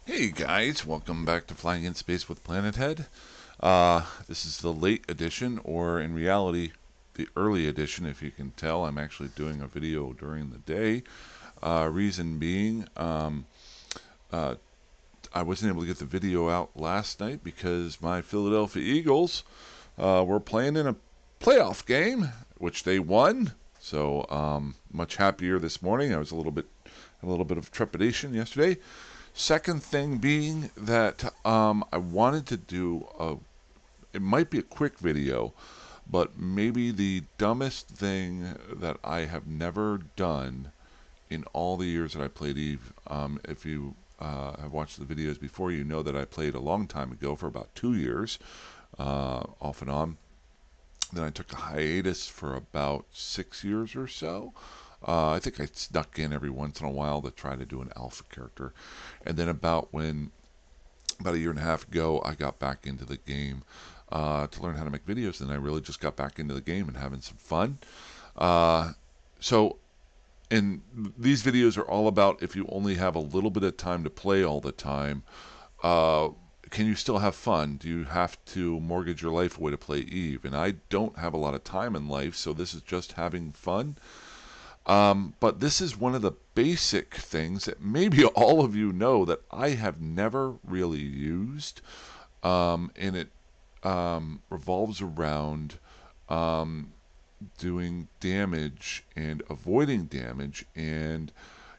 Hey guys, welcome back to Flying in Space with Planet Head. This is the late edition, or in reality, the early edition. If you can tell, I'm actually doing a video during the day. Reason being, uh, I wasn't able to get the video out last night because my Philadelphia Eagles were playing in a playoff game, which they won. So much happier this morning. I was a little bit of trepidation yesterday. Second thing being that I wanted to do it might be a quick video, but maybe the dumbest thing that I have never done in all the years that I played Eve. If you have watched the videos before, you know that I played a long time ago for about 2 years, off and on. Then I took a hiatus for about 6 years or so. I think I snuck in every once in a while to try to do an alpha character. And then about a year and a half ago, I got back into the game to learn how to make videos. And I really just got back into the game and having some fun. Uh, so, and these videos are all about if you only have a little bit of time to play all the time, uh, can you still have fun? Do you have to mortgage your life away to play Eve? And I don't have a lot of time in life, so this is just having fun. But this is one of the basic things that maybe all of you know that I have never really used. And it revolves around um, doing damage and avoiding damage and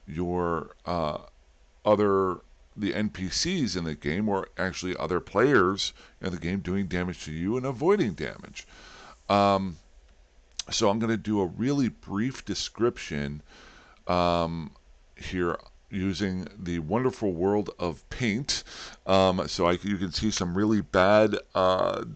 your other the NPCs in the game, or actually other players in the game, doing damage to you and avoiding damage. Um, so I'm going to do a really brief description here using the wonderful world of paint. You can see some really bad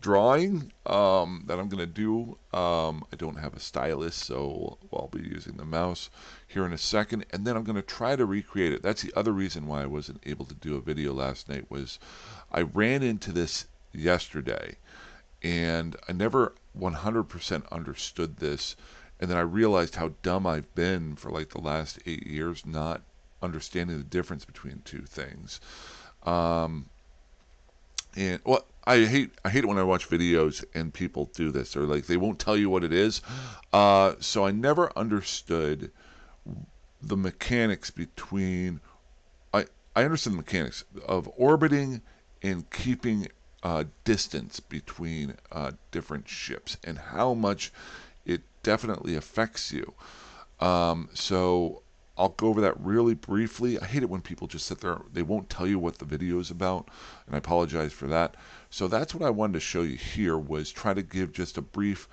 drawing that I'm going to do. I don't have a stylus, so I'll be using the mouse here in a second, and then I'm going to try to recreate it. That's the other reason why I wasn't able to do a video last night, was I ran into this yesterday, and I never 100% understood this. And then I realized how dumb I've been for like the last 8 years, not understanding the difference between two things. Um, and well, I hate it when I watch videos and people do this. Or like they won't tell you what it is. So I never understood the mechanics between. I understand the mechanics of orbiting and keeping distance between different ships, and how much it definitely affects you. So I'll go over that really briefly. I hate it when people just sit there, they won't tell you what the video is about, and I apologize for that. So that's what I wanted to show you here, was try to give just a brief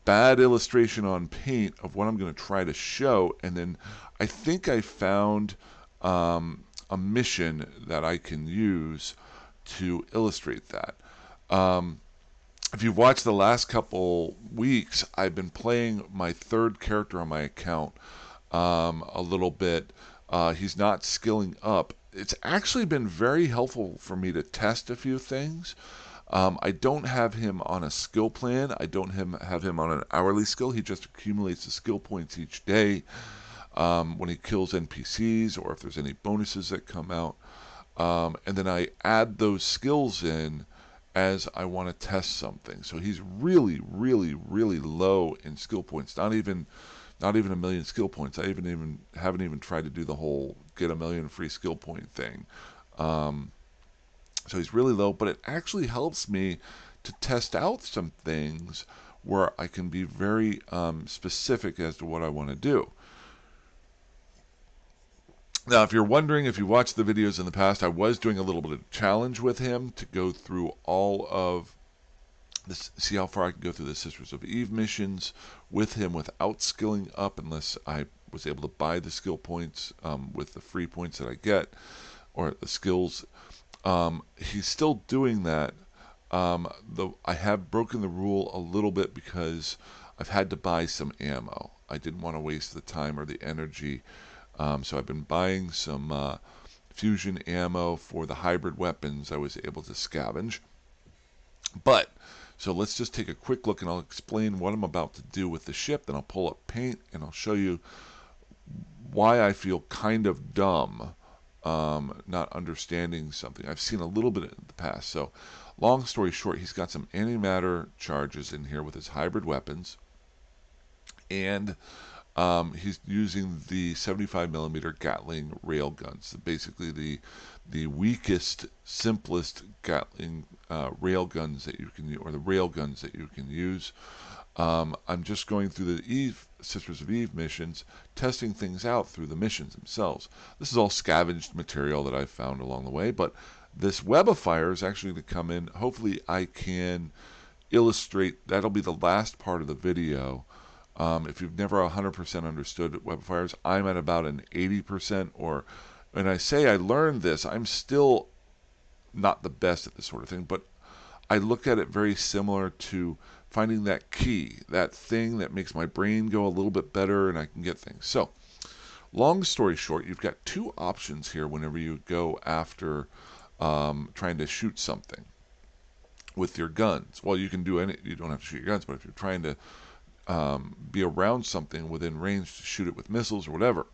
bad illustration on paint of what I'm going to try to show, and then I think I found a mission that I can use to illustrate that. Um, if you've watched the last couple weeks, I've been playing my third character on my account a little bit. He's not skilling up. It's actually been very helpful for me to test a few things. I don't have him on a skill plan. I don't have him on an hourly skill. He just accumulates the skill points each day when he kills NPCs, or if there's any bonuses that come out. And then I add those skills in as I want to test something. So he's really, really, really low in skill points. Not even a million skill points. I haven't even tried to do the whole get a million free skill point thing. Um, so he's really low, but it actually helps me to test out some things where I can be very specific as to what I want to do. Now, if you're wondering, if you watched the videos in the past, I was doing a little bit of challenge with him to go through all of this, see how far I can go through the Sisters of Eve missions with him without skilling up, unless I was able to buy the skill points with the free points that I get, or the skills. He's still doing that. Though I have broken the rule a little bit because I've had to buy some ammo. I didn't want to waste the time or the energy. So I've been buying some fusion ammo for the hybrid weapons I was able to scavenge. But, so let's just take a quick look, and I'll explain what I'm about to do with the ship. Then I'll pull up paint and I'll show you why I feel kind of dumb not understanding something. I've seen a little bit in the past. So, long story short, he's got some antimatter charges in here with his hybrid weapons, and he's using the 75 millimeter Gatling rail guns. Basically, the weakest, simplest Gatling rail guns that you can use, or the rail guns that you can use. I'm just going through the Sisters of Eve missions, testing things out through the missions themselves. This is all scavenged material that I've found along the way, but this web of fire is actually going to come in. Hopefully I can illustrate, that'll be the last part of the video. If you've never 100% understood web of fires, I'm at about an 80%, or when I say I learned this, I'm still not the best at this sort of thing, but I look at it very similar to finding that key, that thing that makes my brain go a little bit better and I can get things. So, long story short, you've got two options here whenever you go after trying to shoot something with your guns. Well, you can do any, you don't have to shoot your guns, but if you're trying to be around something within range to shoot it with missiles or whatever.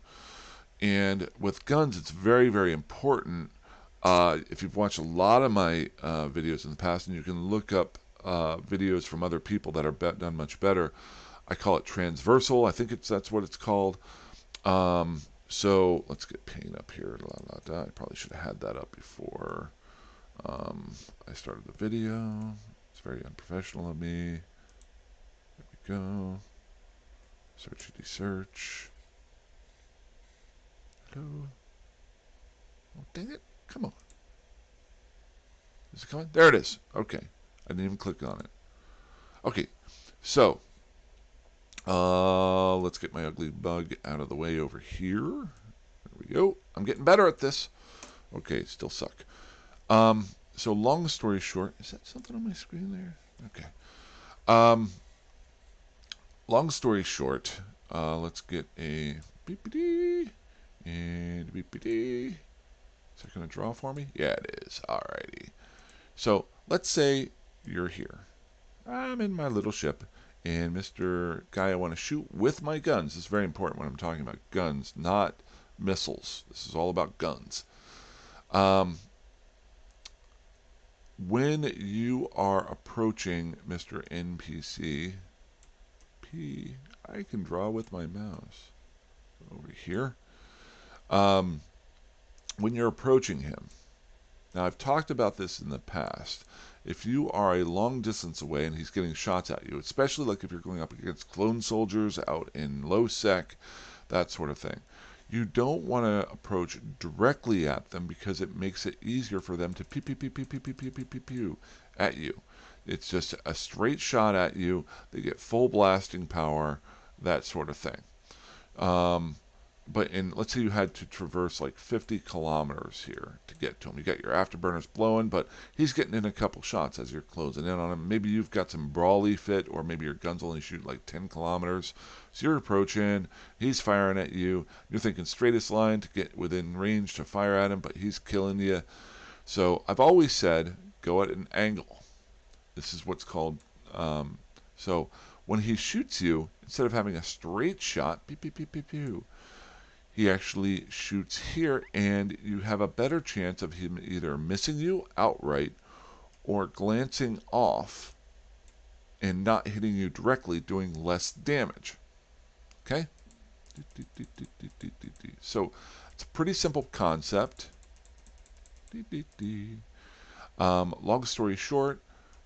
And with guns, it's very, very important. If you've watched a lot of my videos in the past, and you can look up videos from other people that are done much better, I call it transversal. I think that's what it's called. So let's get paint up here. I probably should have had that up before I started the video. It's very unprofessional of me. There we go. Searchity search. Hello. Oh, dang it. Come on. Is it coming? There it is. Okay. I didn't even click on it. Okay. So, let's get my ugly bug out of the way over here. There we go. I'm getting better at this. Okay, still suck. So long story short, is that something on my screen there? Okay. Long story short, let's get a beepity and beepity. Is that going to draw for me? Yeah, it is. Alrighty. So let's say you're here. I'm in my little ship, and Mr. Guy, I want to shoot with my guns. This is very important when I'm talking about guns, not missiles. This is all about guns. When you are approaching Mr. NPC, I can draw with my mouse over here. When you're approaching him, now I've talked about this in the past. If you are a long distance away and he's getting shots at you, especially like if you're going up against clone soldiers out in low sec, that sort of thing, you don't want to approach directly at them because it makes it easier for them to pew pew pew pew pew pew pew pew pew pew at you. It's just a straight shot at you. They get full blasting power, that sort of thing. But let's say you had to traverse like 50 kilometers here to get to him. You got your afterburners blowing, but he's getting in a couple shots as you're closing in on him. Maybe you've got some brawly fit, or maybe your guns only shoot like 10 kilometers. So you're approaching, he's firing at you. You're thinking straightest line to get within range to fire at him, but he's killing you. So I've always said, go at an angle. This is what's called, so when he shoots you, instead of having a straight shot, pew, pew, pew, pew, pew, he actually shoots here, and you have a better chance of him either missing you outright or glancing off and not hitting you directly, doing less damage. Okay? So it's a pretty simple concept. Long story short,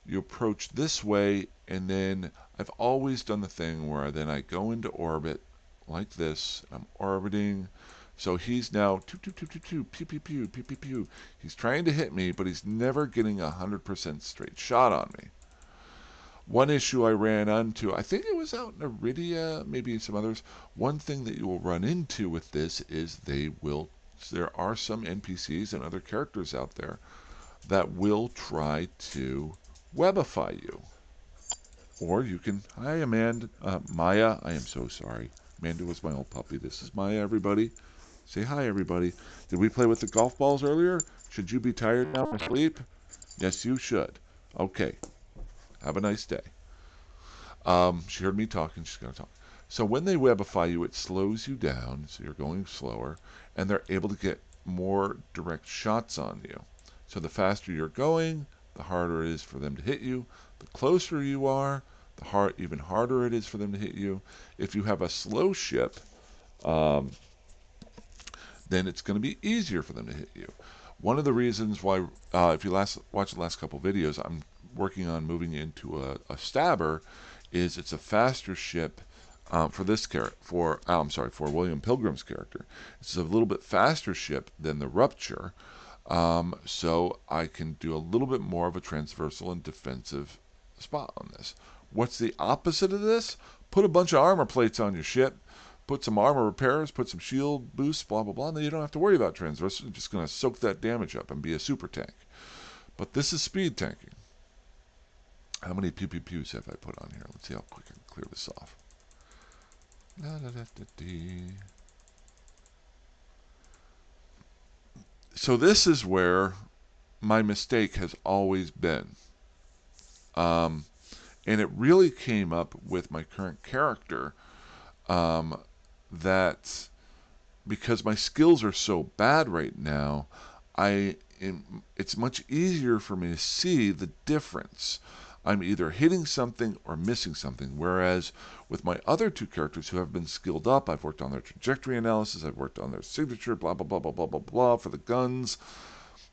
you approach this way, and then I've always done the thing where then I go into orbit like this. I'm orbiting. So he's now pew pew pew pew pew pew pew pew. He's trying to hit me, but he's never getting 100% straight shot on me. One issue I ran into, I think it was out in Iridia, maybe some others. One thing that you will run into with this is there are some NPCs and other characters out there that will try to webify you. Or you can, hi Amanda, Maya, I am so sorry. Amanda was my old puppy. This is Maya, everybody. Say hi, everybody. Did we play with the golf balls earlier? Should you be tired now and asleep? Yes, you should. Okay. Have a nice day. She heard me talking. She's going to talk. So when they webify you, it slows you down, so you're going slower, and they're able to get more direct shots on you. So the faster you're going, the harder it is for them to hit you. The closer you are, even harder it is for them to hit you. If you have a slow ship, um, then it's going to be easier for them to hit you. One of the reasons why, if you watch the last couple videos, I'm working on moving into a stabber, is it's a faster ship for this character. For William Pilgrim's character, it's a little bit faster ship than the Rupture, so I can do a little bit more of a transversal and defensive spot on this. What's the opposite of this? Put a bunch of armor plates on your ship, put some armor repairs, put some shield boosts, blah, blah, blah, and then you don't have to worry about transversal. You're just going to soak that damage up and be a super tank. But this is speed tanking. How many pew pew pews have I put on here? Let's see how quick I can clear this off. So this is where my mistake has always been. And it really came up with my current character, that because my skills are so bad right now, it's much easier for me to see the difference. I'm either hitting something or missing something. Whereas with my other two characters who have been skilled up, I've worked on their trajectory analysis, I've worked on their signature, blah, blah, blah, blah, blah, blah, blah, for the guns.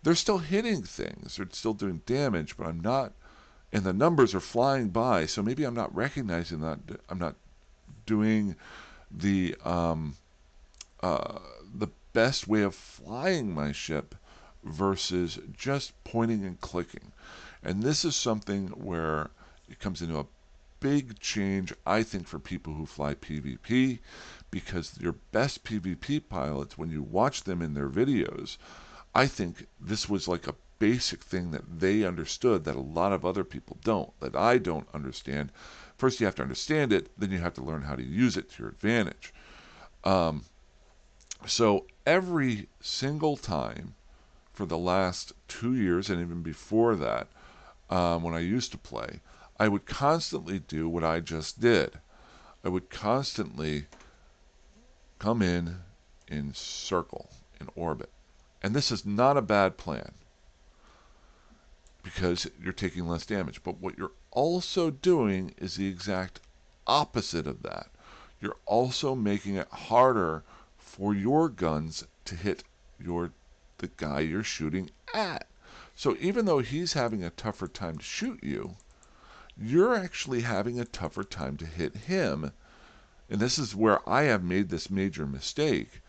They're still hitting things. They're still doing damage, but I'm not, and the numbers are flying by, so maybe I'm not recognizing that. I'm not doing the the best way of flying my ship versus just pointing and clicking. And this is something where it comes into a big change, I think, for people who fly PvP, because your best PvP pilots, when you watch them in their videos, I think this was like a basic thing that they understood that a lot of other people don't, that I don't understand. First, you have to understand it, then you have to learn how to use it to your advantage. So every single time for the last 2 years, and even before that, when I used to play, I would constantly do what I just did. I would constantly come in circle, in orbit. And this is not a bad plan, because you're taking less damage. But what you're also doing is the exact opposite of that. You're also making it harder for your guns to hit the guy you're shooting at. So even though he's having a tougher time to shoot you, you're actually having a tougher time to hit him. And this is where I have made this major mistake.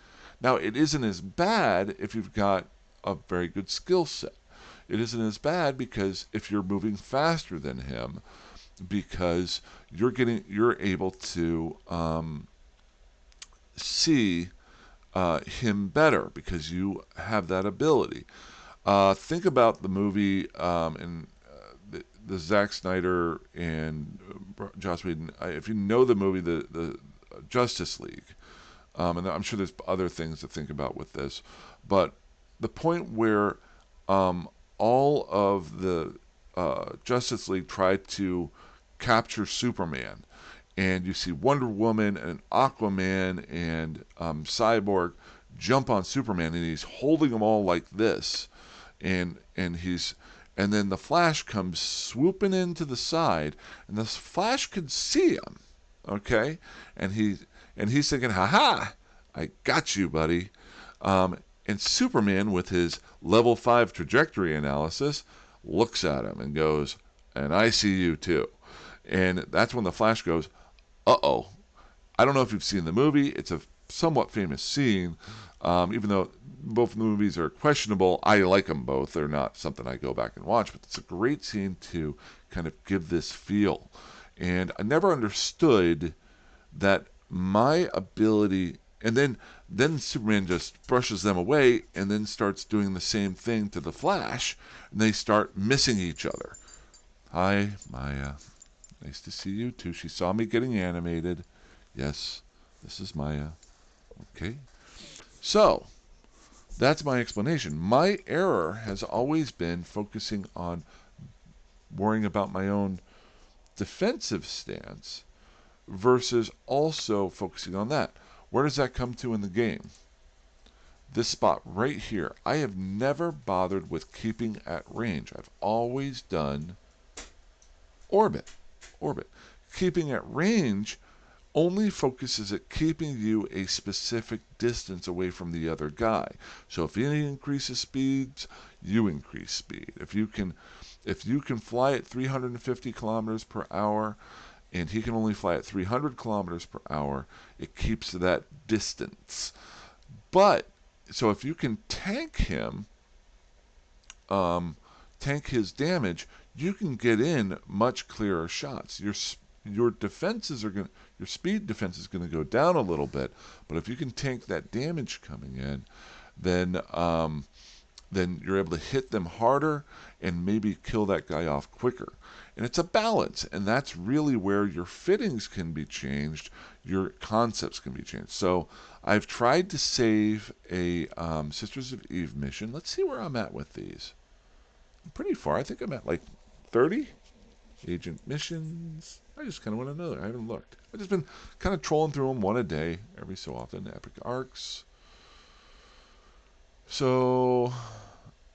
Now, it isn't as bad if you've got a very good skill set. It isn't as bad because if you're moving faster than him, because you're able to see him better because you have that ability. Think about the movie the Zack Snyder and Joss Whedon. If you know the movie, the Justice League, and I'm sure there's other things to think about with this, but the point where all of the Justice League tried to capture Superman, and you see Wonder Woman and Aquaman and Cyborg jump on Superman, and he's holding them all like this, and then the Flash comes swooping into the side, and the Flash could see him, okay, and he's thinking, "Ha ha, I got you, buddy." And Superman, with his level 5 trajectory analysis, looks at him and goes, "And I see you too." And that's when the Flash goes, "Uh-oh." I don't know if you've seen the movie. It's a somewhat famous scene. Even though both movies are questionable, I like them both. They're not something I go back and watch, but it's a great scene to kind of give this feel. And I never understood that my ability, and then Superman just brushes them away and then starts doing the same thing to the Flash, and they start missing each other. "Hi, Maya. Nice to see you too." She saw me getting animated. Yes, this is Maya. Okay. So, that's my explanation. My error has always been focusing on worrying about my own defensive stance versus also focusing on that. Where does that come to in the game? this spot right here, I have never bothered with keeping at range. I've always done orbit. Orbit. Keeping at range only focuses at keeping you a specific distance away from the other guy. So if he increases speeds, you increase speed. If you can fly at 350 kilometers per hour and he can only fly at 300 kilometers per hour, it keeps that distance. But so if you can tank him, tank his damage, you can get in much clearer shots. Your defenses are going, your speed defense is going to go down a little bit, but if you can tank that damage coming in, then you're able to hit them harder and maybe kill that guy off quicker. And it's a balance, and that's really where your fittings can be changed, your concepts can be changed. So I've tried to save a Sisters of Eve mission. Let's see where I'm at with these. I'm pretty far. I think I'm at like 30 agent missions. I just kind of want to know. I haven't looked. I've just been kind of trolling through them one a day every so often. Epic arcs. So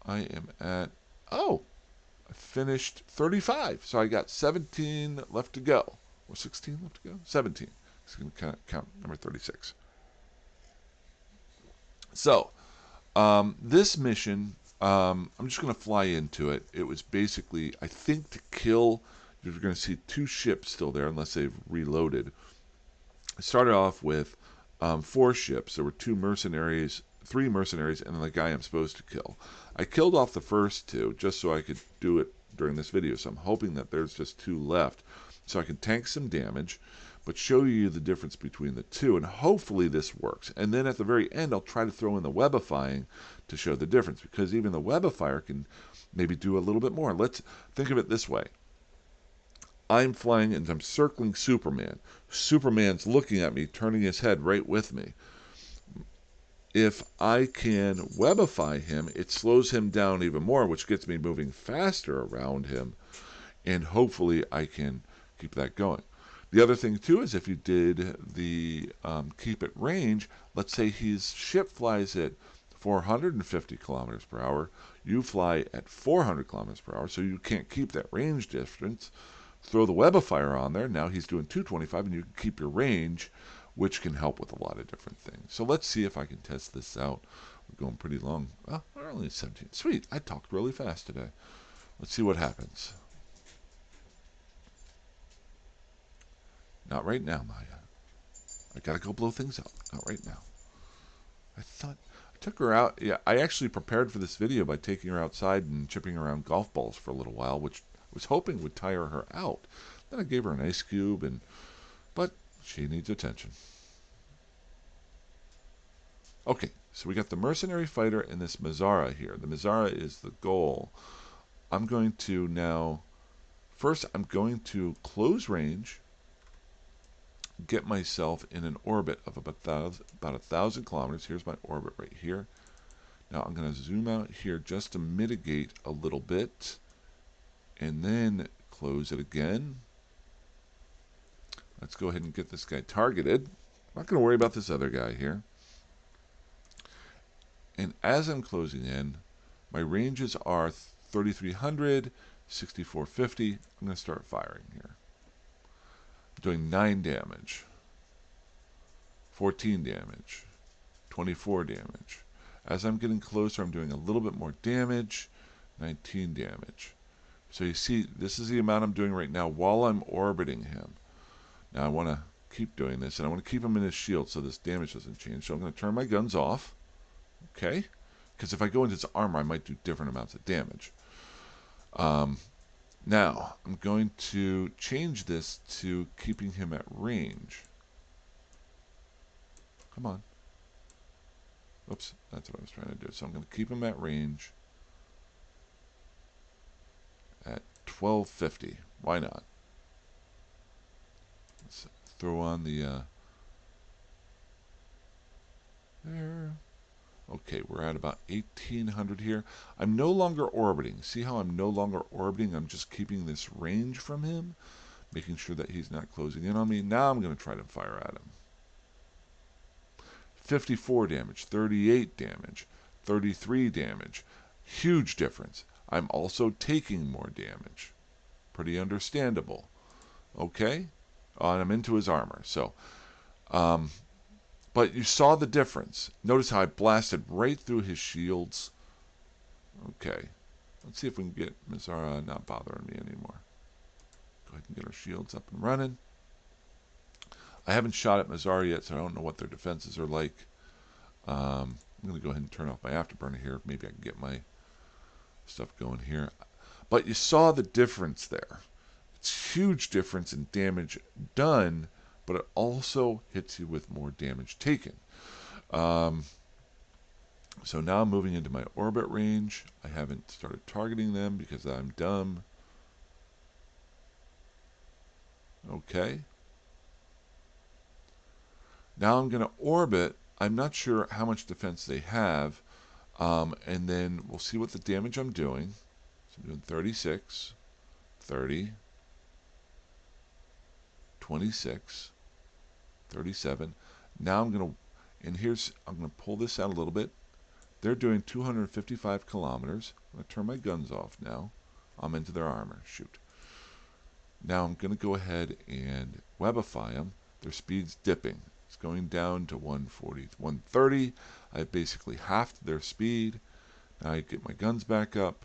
I am at, oh, I finished 35. So I got 17 left to go. Or 16 left to go? 17. It's going to count number 36. So this mission, I'm just going to fly into it. It was basically, I think, to kill. You're going to see 2 ships still there unless they've reloaded. I started off with 4 ships. There were 2 mercenaries, 3 mercenaries, and then the guy I'm supposed to kill. I killed off the first 2 just so I could do it during this video. So I'm hoping that there's just 2 left so I can tank some damage, but show you the difference between the 2, and hopefully this works. And then at the very end, I'll try to throw in the webifying to show the difference, because even the webifier can maybe do a little bit more. Let's think of it this way. I'm flying and I'm circling Superman. Superman's looking at me, turning his head right with me. If I can webify him, it slows him down even more, which gets me moving faster around him, and hopefully I can keep that going. The other thing too is if you did the keep at range, let's say his ship flies at 450 kilometers per hour, you fly at 400 kilometers per hour, so you can't keep that range difference. Throw the webifier on there, now he's doing 225, and you can keep your range, which can help with a lot of different things. So let's see if I can test this out. We're going pretty long. Oh, we're only at 17. Sweet, I talked really fast today. Let's see what happens. Not right now, Maya. I gotta go blow things up. Not right now. I thought I took her out. Yeah, I actually prepared for this video by taking her outside and chipping around golf balls for a little while, which I was hoping would tire her out. Then I gave her an ice cube, but she needs attention. Okay, so we got the mercenary fighter and this Mazzara here. The Mazzara is the goal. I'm going to now, first I'm going to close range, get myself in an orbit of about 1,000 kilometers. Here's my orbit right here. Now I'm going to zoom out here just to mitigate a little bit, and then close it again. Let's go ahead and get this guy targeted. I'm not going to worry about this other guy here. And as I'm closing in, my ranges are 3,300, 6,450. I'm going to start firing here. Doing 9 damage, 14 damage, 24 damage. As I'm getting closer, I'm doing a little bit more damage, 19 damage. So you see, this is the amount I'm doing right now while I'm orbiting him. Now I want to keep doing this, and I want to keep him in his shield so this damage doesn't change. So I'm going to turn my guns off, okay? Because if I go into his armor, I might do different amounts of damage. Now, I'm going to change this to keeping him at range. Come on. Oops, that's what I was trying to do. So I'm going to keep him at range at 1250. Why not? Let's throw on the... there. Okay, we're at about 1,800 here. I'm no longer orbiting. See how I'm no longer orbiting? I'm just keeping this range from him, making sure that he's not closing in on me. Now I'm going to try to fire at him. 54 damage, 38 damage, 33 damage. Huge difference. I'm also taking more damage. Pretty understandable. Okay? And I'm into his armor. So, but you saw the difference. Notice how I blasted right through his shields. Okay. Let's see if we can get Mizara not bothering me anymore. Go ahead and get our shields up and running. I haven't shot at Mizara yet, so I don't know what their defenses are like. I'm going to go ahead and turn off my afterburner here. Maybe I can get my stuff going here. But you saw the difference there. It's huge difference in damage done, but it also hits you with more damage taken. So now I'm moving into my orbit range. I haven't started targeting them because I'm dumb. Okay. Now I'm going to orbit. I'm not sure how much defense they have. And then we'll see what the damage I'm doing. So I'm doing 36, 30, 26, 37. Now I'm going to, and I'm going to pull this out a little bit. They're doing 255 kilometers. I'm going to turn my guns off now. I'm into their armor. Shoot. Now I'm going to go ahead and webify them. Their speed's dipping. It's going down to 140, 130. I basically halved their speed. Now I get my guns back up.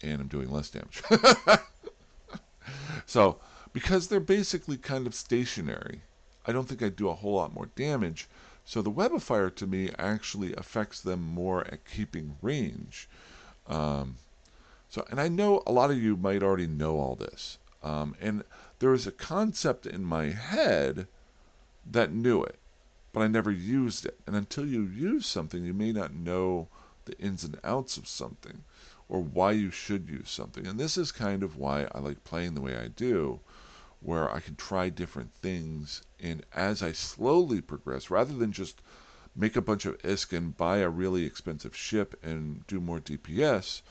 And I'm doing less damage. So, because they're basically kind of stationary, I don't think I do a whole lot more damage. So the webifier to me actually affects them more at keeping range. And I know a lot of you might already know all this. And there was a concept in my head that knew it, but I never used it. And until you use something, you may not know the ins and outs of something or why you should use something. And this is kind of why I like playing the way I do, where I can try different things. And as I slowly progress, rather than just make a bunch of ISK and buy a really expensive ship and do more DPS,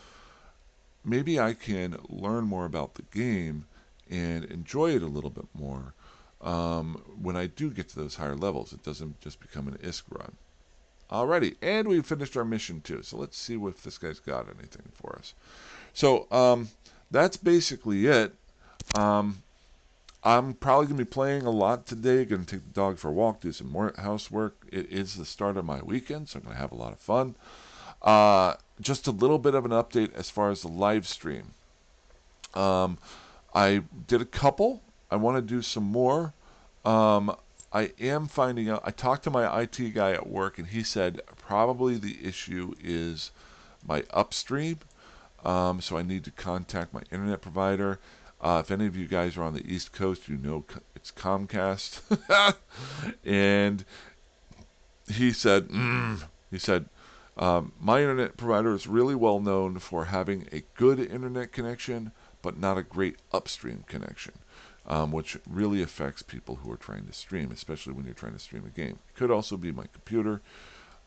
maybe I can learn more about the game and enjoy it a little bit more when I do get to those higher levels. It doesn't just become an ISK run. Alrighty, and we finished our mission too. So let's see if this guy's got anything for us. So that's basically it. I'm probably going to be playing a lot today. Going to take the dog for a walk, do some more housework. It is the start of my weekend, so I'm going to have a lot of fun. Just a little bit of an update as far as the live stream. I did a couple. I want to do some more. I am finding out, I talked to my IT guy at work, and he said probably the issue is my upstream. So I need to contact my internet provider. If any of you guys are on the East Coast, you know it's Comcast. And he said, my internet provider is really well known for having a good internet connection, but not a great upstream connection, which really affects people who are trying to stream, especially when you're trying to stream a game. It could also be my computer.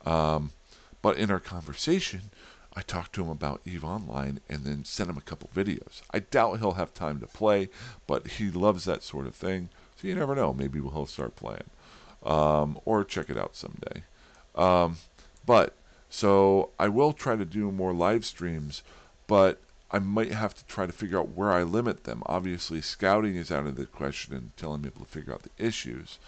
But in our conversation, I talked to him about EVE Online and then sent him a couple videos. I doubt he'll have time to play, but he loves that sort of thing. So you never know. Maybe he'll start playing. Or check it out someday. So I will try to do more live streams, but I might have to try to figure out where I limit them. Obviously, scouting is out of the question until I'm able to figure out the issues.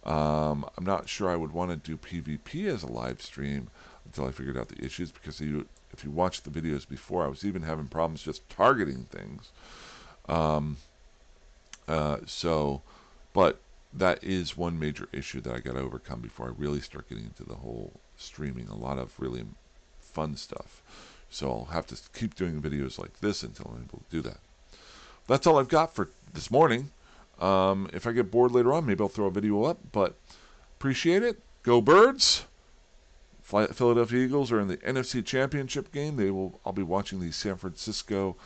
I'm not sure I would want to do PvP as a live stream until I figured out the issues, because if you watched the videos before, I was even having problems just targeting things. But that is one major issue that I got to overcome before I really start getting into the whole streaming. A lot of really fun stuff. So I'll have to keep doing videos like this until I'm able to do that. That's all I've got for this morning. If I get bored later on, maybe I'll throw a video up, but appreciate it. Go Birds! Philadelphia Eagles are in the NFC Championship game. I'll be watching the San Francisco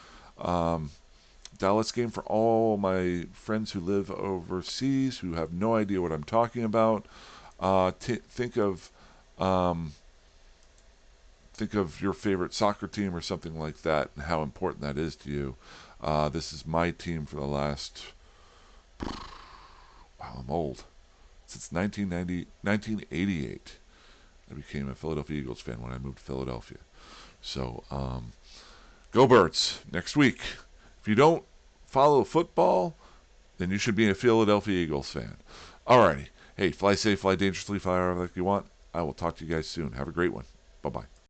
Dallas game. For all my friends who live overseas who have no idea what I'm talking about, think of your favorite soccer team or something like that, and how important that is to you. This is my team for the last Wow, I'm old. Since 1988, I became a Philadelphia Eagles fan when I moved to Philadelphia. So, go Birds next week. If you don't follow football, then you should be a Philadelphia Eagles fan. Alrighty. Hey, fly safe, fly dangerously, fly however like you want. I will talk to you guys soon. Have a great one. Bye-bye.